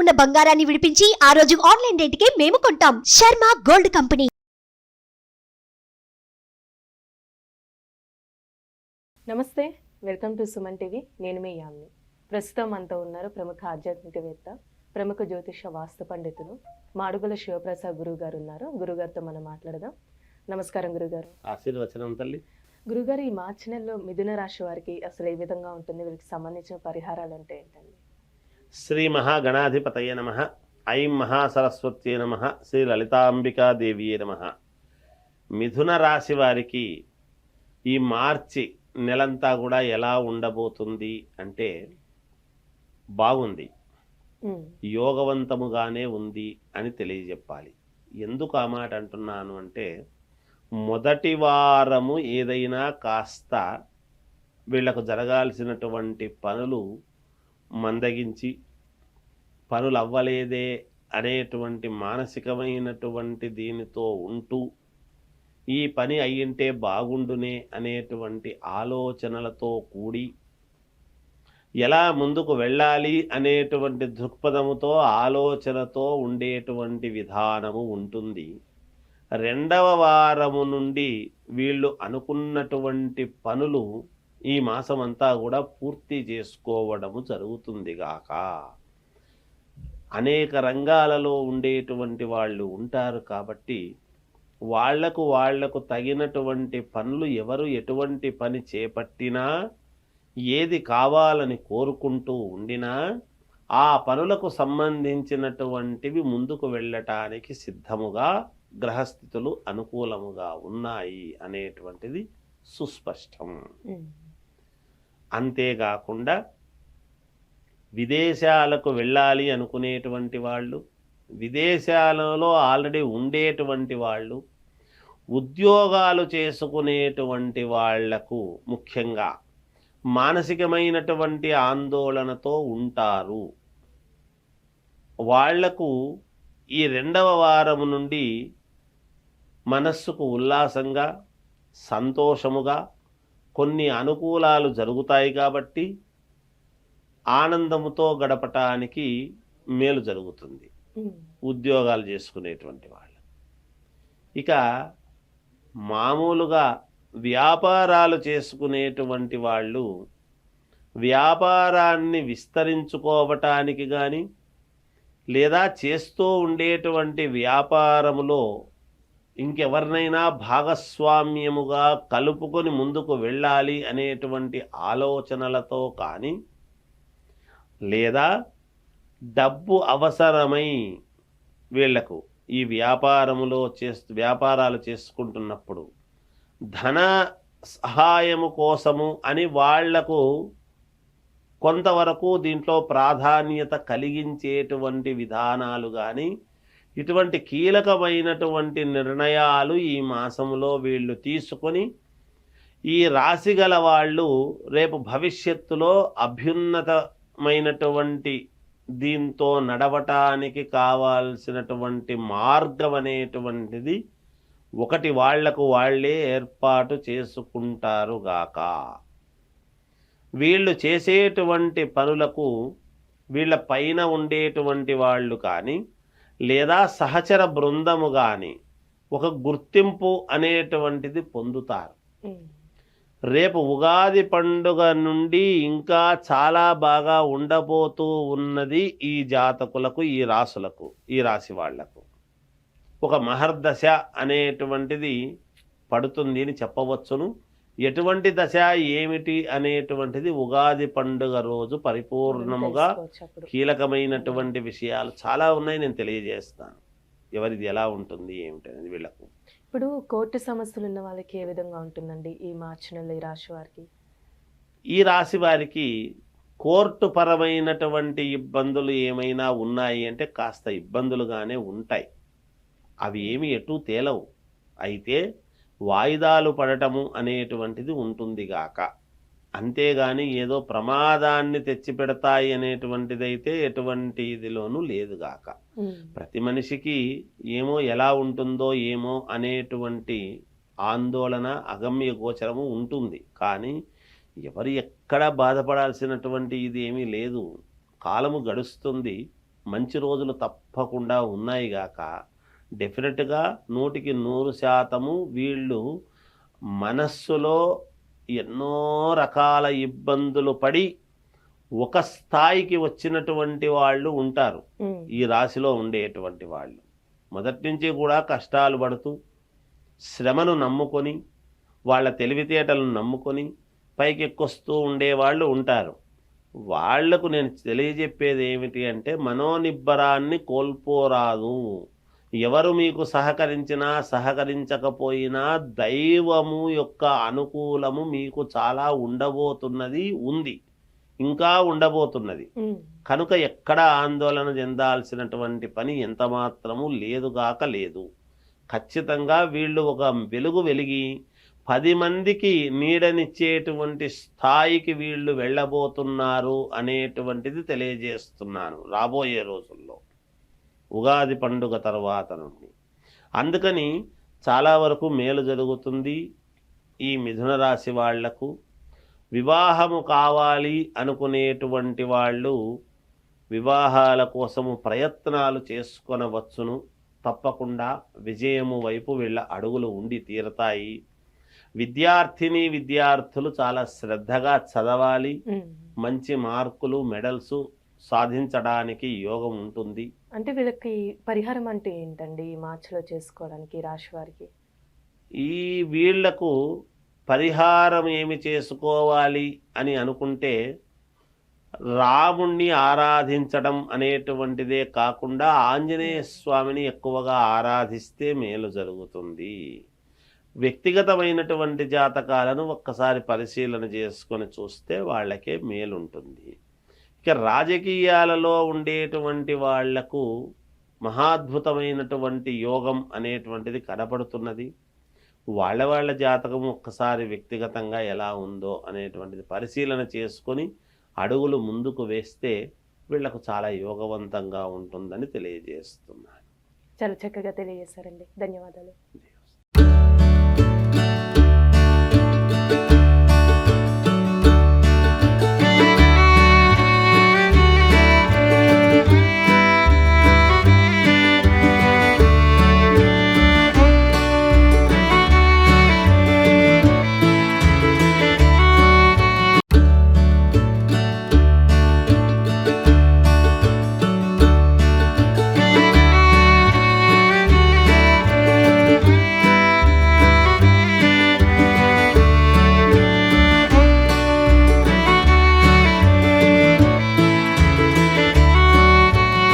ఉన్న బంగారాన్ని విడిపించి ఆ రోజు ఆన్లైన్ రేటుకే మేము కొంటాం. Sharma gold company. నమస్తే, వెల్కమ్ టు సుమన్ టీవీ. నేను మీ యామ్ని. ప్రస్తుతం మనతో ఉన్నారు ప్రముఖ ఆధ్యాత్మికవేత్త, ప్రముఖ జ్యోతిష వాస్తు పండితులు మాడుగుల శివప్రసాద్ గురువు గారు ఉన్నారు. గురుగారితో మనం మాట్లాడదాం. నమస్కారం గురుగారు. ఆశీర్వచనం తల్లి. గురుగారు, ఈ మార్చి నెలలో మిథున రాశి వారికి అసలు ఏ విధంగా ఉంటుంది? వీరికి సంబంధించిన పరిహారాలు అంటే ఏంటండి? శ్రీ మహాగణాధిపతయ నమః. ఐం మహాసరస్వత్యే నమః. శ్రీ లలితాంబికాదేవియే నమః. మిథున రాశి వారికి ఈ మార్చి నెలంతా కూడా ఎలా ఉండబోతుంది అంటే బాగుంది, యోగవంతముగానే ఉంది అని తెలియజెప్పాలి. ఎందుకు ఆ మాట అంటున్నాను అంటే, మొదటి వారము ఏదైనా కాస్త వీళ్లకు జరగాల్సినటువంటి పనులు మందగించి, పనులు అవ్వలేదే అనేటువంటి మానసికమైనటువంటి దీనితో ఉంటూ, ఈ పని అయ్యింటే బాగుండునే అనేటువంటి ఆలోచనలతో కూడి, ఎలా ముందుకు వెళ్ళాలి అనేటువంటి దృక్పథముతో ఆలోచనతో ఉండేటువంటి విధానము ఉంటుంది. రెండవ వారము నుండి వీళ్ళు అనుకున్నటువంటి పనులు ఈ మాసమంతా కూడా పూర్తి చేసుకోవడము జరుగుతుంది గాక. అనేక రంగాలలో ఉండేటువంటి వాళ్ళు ఉంటారు కాబట్టి వాళ్లకు తగినటువంటి పనులు ఎవరు ఎటువంటి పని చేపట్టినా, ఏది కావాలని కోరుకుంటూ ఉండినా ఆ పనులకు సంబంధించినటువంటివి ముందుకు వెళ్ళటానికి సిద్ధముగా గ్రహస్థితులు అనుకూలముగా ఉన్నాయి అనేటువంటిది సుస్పష్టం. అంతేకాకుండా విదేశాలకు వెళ్ళాలి అనుకునేటువంటి వాళ్ళు, విదేశాలలో ఆల్రెడీ ఉండేటువంటి వాళ్ళు, ఉద్యోగాలు చేసుకునేటువంటి వాళ్లకు ముఖ్యంగా మానసికమైనటువంటి ఆందోళనతో ఉంటారు. వాళ్లకు ఈ రెండవ వారము నుండి మనస్సుకు ఉల్లాసంగా, సంతోషముగా కొన్ని అనుకూలాలు జరుగుతాయి కాబట్టి ఆనందముతో గడపటానికి మేలు జరుగుతుంది ఉద్యోగాలు చేసుకునేటువంటి వాళ్ళు. ఇక మామూలుగా వ్యాపారాలు చేసుకునేటువంటి వాళ్ళు వ్యాపారాన్ని విస్తరించుకోవటానికి కానీ, లేదా చేస్తూ ఉండేటువంటి వ్యాపారములో ఇంకెవరినైనా భాగస్వామ్యముగా కలుపుకొని ముందుకు వెళ్ళాలి అనేటువంటి ఆలోచనలతో కానీ, లేదా డబ్బు అవసరమై వీళ్లకు ఈ వ్యాపారాలు చేసుకుంటున్నప్పుడు ధన సహాయము కోసము అని వాళ్లకు కొంతవరకు దీంట్లో ప్రాధాన్యత కలిగించేటువంటి విధానాలు కానీ, ఇటువంటి కీలకమైనటువంటి నిర్ణయాలు ఈ మాసంలో వీళ్ళు తీసుకొని, ఈ రాశి గల వాళ్ళు రేపు భవిష్యత్తులో అభ్యున్నతమైనటువంటి దీంతో నడవటానికి కావాల్సినటువంటి మార్గం అనేటువంటిది ఒకటి వాళ్లకు వాళ్లే ఏర్పాటు చేసుకుంటారు గాక. వీళ్ళు చేసేటువంటి పనులకు వీళ్ళ పైన ఉండేటువంటి వాళ్ళు కానీ, లేదా సహచర బృందము కానీ ఒక గుర్తింపు అనేటువంటిది పొందుతారు. రేపు ఉగాది పండుగ నుండి ఇంకా చాలా బాగా ఉండబోతూ ఉన్నది ఈ జాతకులకు, ఈ రాశులకు, ఈ రాశి వాళ్లకు. ఒక మహర్దశ అనేటువంటిది పడుతుంది అని చెప్పవచ్చును. ఎటువంటి దశ ఏమిటి అనేటువంటిది ఉగాది పండుగ రోజు పరిపూర్ణముగా కీలకమైనటువంటి విషయాలు చాలా ఉన్నాయి, నేను తెలియజేస్తాను. ఎవరిది ఎలా ఉంటుంది ఏమిటి అనేది వీళ్ళకు. ఇప్పుడు కోర్టు సమస్యలు ఉన్న వాళ్ళకి ఏ విధంగా ఉంటుందండి ఈ మార్చి నెల ఈ రాశి వారికి? ఈ రాశి వారికి కోర్టు పరమైనటువంటి ఇబ్బందులు ఏమైనా ఉన్నాయి అంటే కాస్త ఇబ్బందులుగానే ఉంటాయి. అవి ఏమి ఎటు తేలవు. అయితే వాయిదాలు పడటము అనేటువంటిది ఉంటుంది గాక. అంతేగాని ఏదో ప్రమాదాన్ని తెచ్చిపెడతాయి అనేటువంటిదైతే ఎటువంటి ఇదిలోనూ లేదుగాక. ప్రతి మనిషికి ఏమో ఎలా ఉంటుందో ఏమో అనేటువంటి ఆందోళన, అగమ్య గోచరము ఉంటుంది. కానీ ఎవరు ఎక్కడ బాధపడాల్సినటువంటి ఇది ఏమీ లేదు. కాలము గడుస్తుంది, మంచి రోజులు తప్పకుండా ఉన్నాయి గాక డెఫినెట్గా 100% వీళ్ళు మనస్సులో ఎన్నో రకాల ఇబ్బందులు పడి ఒక స్థాయికి వచ్చినటువంటి వాళ్ళు ఉంటారు. ఈ రాశిలో ఉండేటువంటి వాళ్ళు మొదటి నుంచి కూడా కష్టాలు పడుతూ శ్రమను నమ్ముకొని వాళ్ళ తెలివితేటలను నమ్ముకొని పైకెక్కొస్తూ ఉండేవాళ్ళు ఉంటారు. వాళ్లకు నేను తెలియజెప్పేది ఏమిటి అంటే మనోనిబ్బరాన్ని కోల్పోరాదు. ఎవరు మీకు సహకరించినా సహకరించకపోయినా దైవము యొక్క అనుకూలము మీకు చాలా ఉండబోతున్నది, ఉంది, ఇంకా ఉండబోతున్నది. కనుక ఎక్కడ ఆందోళన చెందాల్సినటువంటి పని ఎంత మాత్రము లేదుగాక లేదు. ఖచ్చితంగా వీళ్ళు ఒక వెలుగు వెలిగి 10 మందికి నీడనిచ్చేటువంటి స్థాయికి వీళ్ళు వెళ్ళబోతున్నారు అనేటువంటిది తెలియజేస్తున్నాను రాబోయే రోజుల్లో, ఉగాది పండుగ తర్వాత నుండి. అందుకని చాలా వరకు మేలు జరుగుతుంది. ఈ మిథున రాశి వాళ్లకు వివాహము కావాలి అనుకునేటువంటి వాళ్ళు వివాహాల కోసము ప్రయత్నాలు చేసుకొనవచ్చును. తప్పకుండా విజయము వైపు వీళ్ళ అడుగులు ఉండి తీరతాయి. విద్యార్థులు చాలా శ్రద్ధగా చదవాలి. మంచి మార్కులు, మెడల్స్ సాధించడానికి యోగం ఉంటుంది. అంటే వీళ్ళకి పరిహారం అంటే ఏంటండి ఈ మార్చిలో చేసుకోవడానికి రాశి వారికి? ఈ వీళ్లకు పరిహారం ఏమి చేసుకోవాలి అని అనుకుంటే రాముణ్ణి ఆరాధించడం అనేటువంటిదే కాకుండా ఆంజనేయ స్వామిని ఎక్కువగా ఆరాధిస్తే మేలు జరుగుతుంది. వ్యక్తిగతమైనటువంటి జాతకాలను ఒక్కసారి పరిశీలన చేసుకొని చూస్తే వాళ్ళకే మేలుంటుంది. ఇక రాజకీయాలలో ఉండేటువంటి వాళ్లకు మహాద్భుతమైనటువంటి యోగం అనేటువంటిది కనపడుతున్నది. వాళ్ళ జాతకం ఒక్కసారి వ్యక్తిగతంగా ఎలా ఉందో అనేటువంటిది పరిశీలన చేసుకొని అడుగులు ముందుకు వేస్తే వీళ్లకు చాలా యోగవంతంగా ఉంటుందని తెలియజేస్తున్నాను. చాలా చక్కగా తెలియజేశారండి. ధన్యవాదాలు.